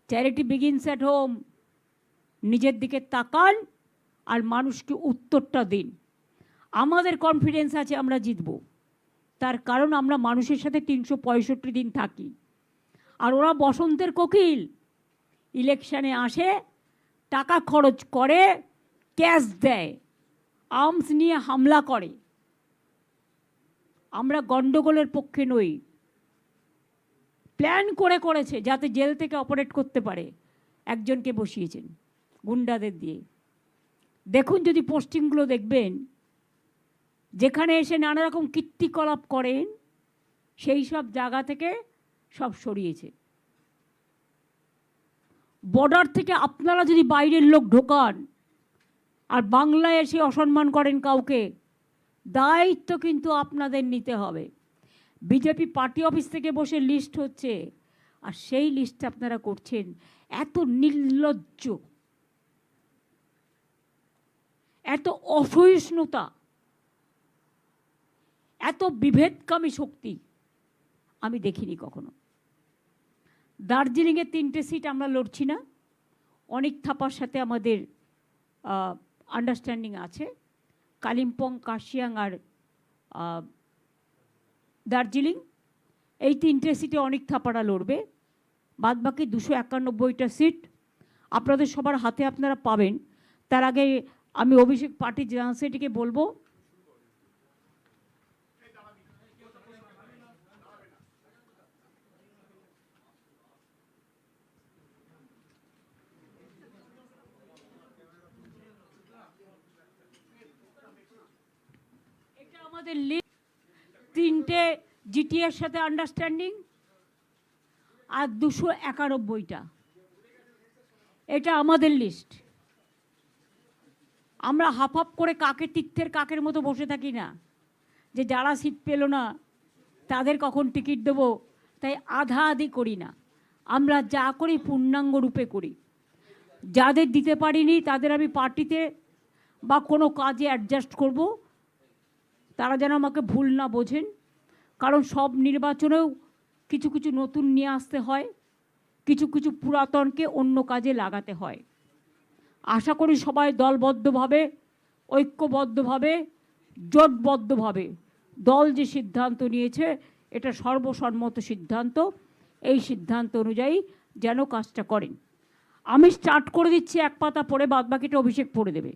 Charity begins at home. নিজের দিকে তাকান আর মানুষকে উত্তরটা দিন। আমাদের কনফিডেন্স আছে আমরা জিতব, তার কারণ আমরা মানুষের সাথে 365 দিন থাকি। আর ওরা বসন্তের কোকিল, ইলেকশানে আসে, টাকা খরচ করে, ক্যাশ দেয়, আর্মস নিয়ে হামলা করে। আমরা গণ্ডগোলের পক্ষে নই। প্ল্যান করে করেছে যাতে জেল থেকে অপারেট করতে পারে, একজনকে বসিয়েছেন গুন্ডাদের দিয়ে। দেখুন যদি পোস্টিংগুলো দেখবেন, যেখানে এসে নানা রকম কীর্তিকলাপ করেন সেই সব জায়গা থেকে সব সরিয়েছে। বর্ডার থেকে আপনারা যদি বাইরের লোক ঢোকান আর বাংলায় এসে অসম্মান করেন কাউকে, দায়িত্ব কিন্তু আপনাদের নিতে হবে। বিজেপি পার্টি অফিস থেকে বসে লিস্ট হচ্ছে, আর সেই লিস্ট আপনারা করছেন। এত নির্লজ্জ, এত অসহিষ্ণুতা, এত বিভেদকামী শক্তি আমি দেখিনি কখনো। দার্জিলিংয়ে 3টে সিট আমরা লড়ছি না, অনেক থাপার সাথে আমাদের আন্ডারস্ট্যান্ডিং আছে। কালিম্পং, কার্শিয়াং আর দার্জিলিং, এই 3টে সিটে অনেক থাপারা লড়বে। বাদবাকি 291টা সিট আপনাদের সবার হাতে আপনারা পাবেন। তার আগে আমি অভিষেক পার্টির জেনারেল সেক্রেটারিকে বলবো, এটা আমাদের লিস্ট। 3টে জিটিএর সাথে আন্ডারস্ট্যান্ডিং আর 291টা, এটা আমাদের লিস্ট। আমরা হাফ করে কাকের তীর্থের কাকের মতো বসে থাকি না, যে যারা সিট পেল না তাদের কখন টিকিট দেবো, তাই আধা আধি করি না। আমরা যা করি পূর্ণাঙ্গ রূপে করি। যাদের দিতে পারিনি তাদের আমি পার্টিতে বা কোনো কাজে অ্যাডজাস্ট করব, তারা যেন আমাকে ভুল না বোঝেন। কারণ সব নির্বাচনেও কিছু কিছু নতুন নিয়ে আসতে হয়, কিছু কিছু পুরাতনকে অন্য কাজে লাগাতে হয়। আশা করি সবাই দলবদ্ধভাবে, ঐক্যবদ্ধভাবে, জোটবদ্ধভাবে দল যে সিদ্ধান্ত নিয়েছে এটা সর্বসম্মত সিদ্ধান্ত। এই সিদ্ধান্ত অনুযায়ী যেন কাজটা করেন। আমি স্টার্ট করে দিচ্ছি, এক পাতা পড়ে বাদবাকিটা অভিষেক পড়ে দেবে।